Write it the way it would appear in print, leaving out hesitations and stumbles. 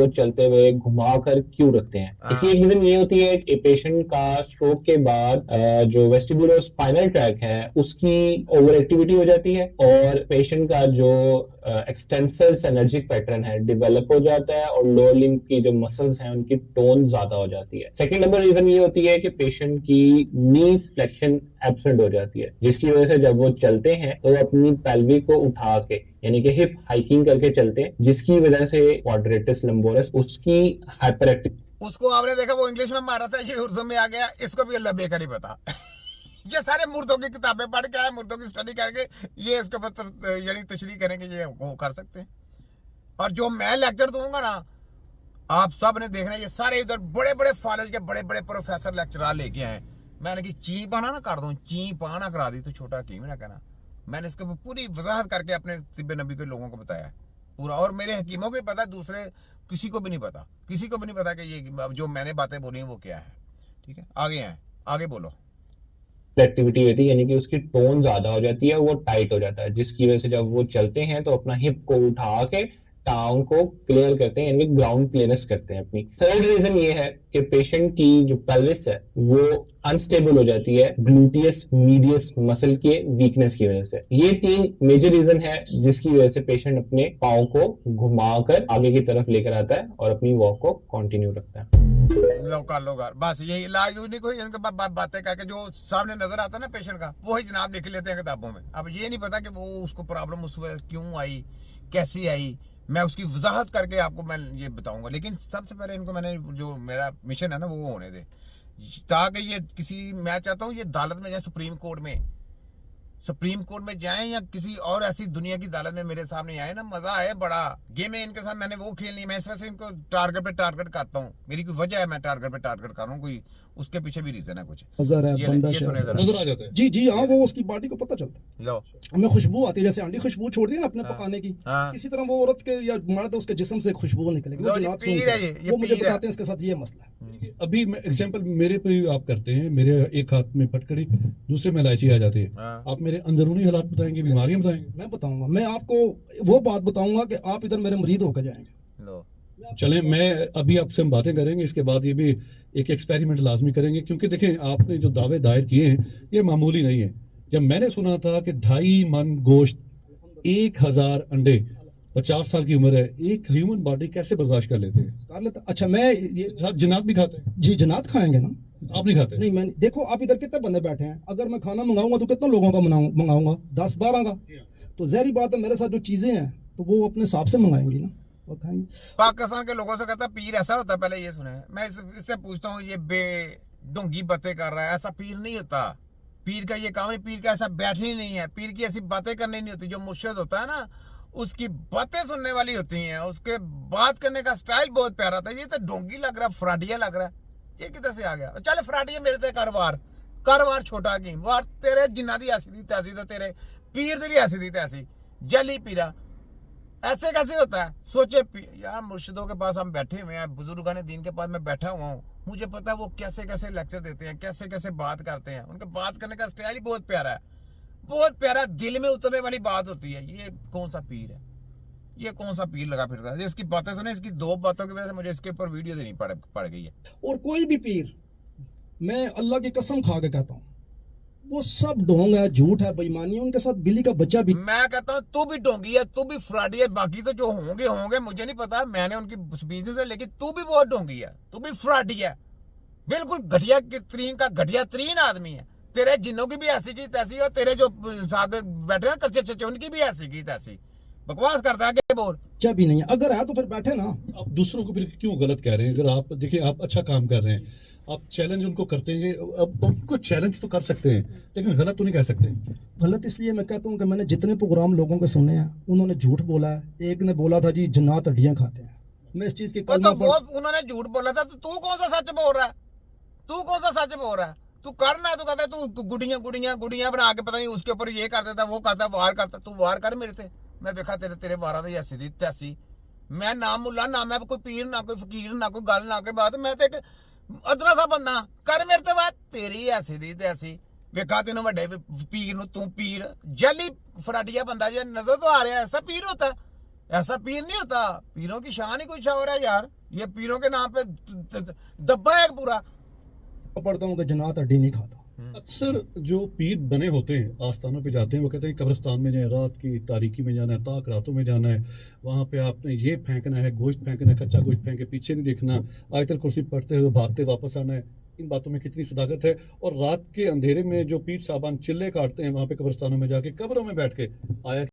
वो चलते हुए घुमा कर क्यों रखते हैं। इसकी एक रीजन ये होती है कि पेशेंट का स्ट्रोक के बाद जो वेस्टिबुलर स्पाइनल ट्रैक है उसकी ओवर एक्टिविटी हो जाती है और पेशेंट का जो एक्सटेंसर एनर्जिक पैटर्न है डेवलप हो जाता है और लोअर लिम्ब की जो मसल्स हैं उनकी टोन ज्यादा हो जाती है। सेकेंड नंबर रीजन ये होती है कि पेशेंट की नी फ्लेक्शन एब्सेंट हो जाती है, जिसकी वजह से जब वो चलते हैं तो वो अपनी पेल्विक को उठा के यानी कि हिप हाइकिंग करके चलते हैं, जिसकी वजह से क्वाड्रेटिस लंबोरस उसकी हाइपर एक्टिव। उसको आपने देखा वो इंग्लिश में मारा था, ये उर्दू में आ गया, इसको भी अल्लाह बेकार ही पता। ये सारे मुर्दों की किताबें पढ़ के आए, मुर्दों की स्टडी करके ये इसके ऊपर यानी तशरीह करेंगे, ये वो कर सकते हैं। और जो मैं लेक्चर दूंगा ना, आप सब ने देखना, ये सारे इधर बड़े बड़े कॉलेज के बड़े बड़े प्रोफेसर लेक्चरर लेके आए। मैंने कि ची पाना ना कर दूं, ची पाना करा दी तो छोटा की ना कहना। मैंने इसके ऊपर पूरी वजाहत करके अपने तिब्बे नबी के लोगों को बताया पूरा, और मेरे हकीमों को पता, दूसरे किसी को भी नहीं पता, किसी को भी नहीं पता कि ये जो मैंने बातें बोली वो क्या है। ठीक है, आगे हैं, आगे बोलो। एक्टिविटी होती है यानी कि उसकी टोन ज्यादा हो जाती है, वो टाइट हो जाता है, जिसकी वजह से जब वो चलते हैं तो अपना हिप को उठा के टांग को क्लियर करते हैं यानी कि ग्राउंड क्लियरेंस करते हैं अपनी। थर्ड रीजन ये है कि पेशेंट की जो पेल्विस है वो अनस्टेबल हो जाती है ग्लूटियस मीडियस मसल के वीकनेस की वजह से। ये तीन मेजर रीजन है जिसकी वजह से पेशेंट अपने पाँव को घुमाकर आगे की तरफ लेकर आता है और अपनी वॉक को कंटिन्यू रखता है। लो कर लो घर, बस यही इलाज नहीं, कोई इनके बातें करके जो सामने नजर आता है ना पेशेंट का, वही जनाब लिख लेते हैं किताबों में। अब ये नहीं पता कि वो उसको प्रॉब्लम उस वक्त क्यों आई, कैसी आई, मैं उसकी वजाहत करके आपको मैं ये बताऊंगा। लेकिन सबसे पहले इनको मैंने जो मेरा मिशन है ना वो होने दे, ताकि ये किसी, मैं चाहता हूँ ये अदालत में जाए, सुप्रीम कोर्ट में जाएं या किसी और ऐसी दुनिया की अदालत में मेरे सामने आए ना, मजा आए बड़ा। गेम है इनके साथ मैंने वो खेलनी, मैं इस वजह से इनको टारगेट पे टारगेट करता हूँ, मेरी कोई वजह है मैं टारगेट पे टारगेट कर रहा हूँ, कोई उसके पीछे भी रीजन है कुछ। नजर है, बंदा ये सुने जरा। नजर आ जाता है। जी जी हाँ, वो उसकी बॉडी को पता चलता है। लो हमें खुशबू आती है, जैसे आंटी खुशबू छोड़ती है ना अपने हाँ, पकाने की, हाँ। इसी तरह वो औरत के या मर्द उसके जिस्म से खुशबू निकलेगी। लो, ये पीर है, ये वो मुझे पीर है। बताते हैं इसके साथ ये मसला है। अभी मैं एग्जांपल मेरे पे आप करते हैं, मेरे एक हाथ में फटकड़ी, दूसरे में इलायची आ जाती है। हाँ। आप मेरे अंदरूनी हालात बताएंगे, बीमारियां बताएंगे? मैं बताऊंगा, मैं आपको वो बात बताऊंगा कि आप इधर मेरे मरीद होकर जाएंगे। लो चलें, मैं अभी आपसे हम बातें करेंगे, इसके बाद ये भी एक एक्सपेरिमेंट लाजमी करेंगे, क्योंकि देखें आपने जो दावे दायर किए हैं ये मामूली नहीं है। जब मैंने सुना था कि 2.5 मन गोश्त, 1000 अंडे, 50 साल की उम्र है, एक ह्यूमन बॉडी कैसे बर्दाश्त कर लेते हैं? कर लेता। अच्छा, मैं ये जनाब भी खाते हैं? जी जनात खाएंगे ना, आप नहीं खाते? नहीं मैं देखो, आप इधर कितने बंदे बैठे हैं, अगर मैं खाना मंगाऊंगा तो कितने लोगों का मंगाऊंगा? 10-12 का। तो जहरी बात है, मेरे साथ जो चीजें हैं तो वो अपने हिसाब से मंगाएंगी ना और खाएंगे। पाकिस्तान के लोगों से कहता पीर ऐसा होता है, पहले ये सुना है। मैं इससे पूछता हूँ, ये ढोंगी बातें कर रहा है, ऐसा पीर नहीं होता। पीर का ये काम नहीं, पीर का ऐसा बैठनी नहीं है, पीर की ऐसी बातें करनी नहीं होती। जो मुर्शिद होता है ना उसकी बातें सुनने वाली होती हैं, उसके बात करने का स्टाइल बहुत प्यारा था। ये तो ढोंगी लग रहा है, फ्राडिया लग रहा है, ये किधर से आ गया? चल फ्राडिया मेरे ते कारोबार छोटा की वार, तेरे जिन्ना दी ऐसी दी तैसी, तो तेरे पीर दी ऐसी दी तैसी, जली पीरा ऐसे कैसे होता है? सोचे यार, मुर्शिदों के पास हम बैठे हुए हैं, बुजुर्गान दीन के पास मैं बैठा हुआ हूँ, मुझे पता है वो कैसे कैसे लेक्चर देते हैं, कैसे कैसे बात करते हैं। उनके बात करने का स्टाइल ही बहुत प्यारा है, बहुत प्यारा, दिल में उतरने वाली बात होती है। ये कौन सा पीर है, ये कौन सा पीर लगा फिरता है? इसकी बातें सुने, इसकी 2 बातों की वजह से मुझे इसके ऊपर वीडियो देनी पड़ गई है। और कोई भी पीर, मैं अल्लाह की कसम खा के कहता हूँ, वो सब ढोंग है, झूठ है, बेईमानी है, उनके साथ बिल्ली का बच्चा भी। मैं कहता हूँ तू भी ढोंगी है, तू भी फ्रॉडी है, बाकी तो जो होंगे मुझे नहीं पता, मैंने उनकी स्पीच नहीं सुनी, लेकिन तू भी बहुत ढोंगी है, तू भी फ्रॉडी है, बिल्कुल घटिया तरीन का घटिया तरीन आदमी है। तेरे जिन्नों की भी ऐसी की तैसी, और तेरे जो साथ में बैठे हैं कच्चे चच्चे उनकी भी ऐसी की तैसी। बकवास करता है कि बोल बच्चा भी नहीं है, अगर है तो फिर बैठे ना। आप दूसरों को फिर क्यों गलत कह रहे हैं? अगर आप देखिए, आप अच्छा काम कर रहे हैं, आप चैलेंज उनको करते हैं, अब उनको चैलेंज तो कर सकते हैं लेकिन गलत तो नहीं कह सकते। गलत इसलिए मैं कहता हूँ कि मैंने जितने प्रोग्राम लोगों के सुने हैं उन्होंने झूठ बोला है। एक ने बोला था जी जन्नात हड्डियां खाते हैं, मैं इस चीज की तो वो उन्होंने झूठ बोला था, तो तू कौन सा सच बोल रहा है? तू कौन सा सच बोल रहा है? तू करना, तू कहता है तू गुड़ियां बना के पता नहीं उसके ऊपर ये कर देता, वो करता, वार करता। तू वार कर मेरे से, मैं देखा तेरे वारा दी ऐसी दी तैसी। मैं ना मुल्ला, ना मैं कोई पीर, ना कोई फकीर, ना कोई गल, ना कोई बात, मैं तो एक अदना सा बंदा। कर मेरे ते बात, तेरी ऐसी दी तैसी। वेखा तेन वड्डे पीर नूं, तू पीर जली फराडिया बंदा जे नजर तो आ रहा है, ऐसा पीर होता है? ऐसा पीर नहीं होता। पीरों की शान ही कुछ और है यार। ये पीरों के नाम पे दब्बा है पूरा। पढ़ता हूँ कि जन्नत हड्डी नहीं खाता। अक्सर जो पीर बने होते हैं आस्थानों पे जाते हैं, वो कहते हैं कब्रिस्तान में जाए, रात की तारीकी में जाना है, ताक रातों में जाना है, वहां पे आपने ये फेंकना है, गोश्त फेंकना है, कच्चा गोश्त फेंक के पीछे नहीं देखना, आयतल कुर्सी पढ़ते हुए भागते वापस आना है। इन बातों में कितनी सदाकत है। और रात के अंधेरे में जो पीर साहबान चिल्ले काटते हैं वहां पे कब्रिस्तानों में जाके, कब्रों में बैठ के, आया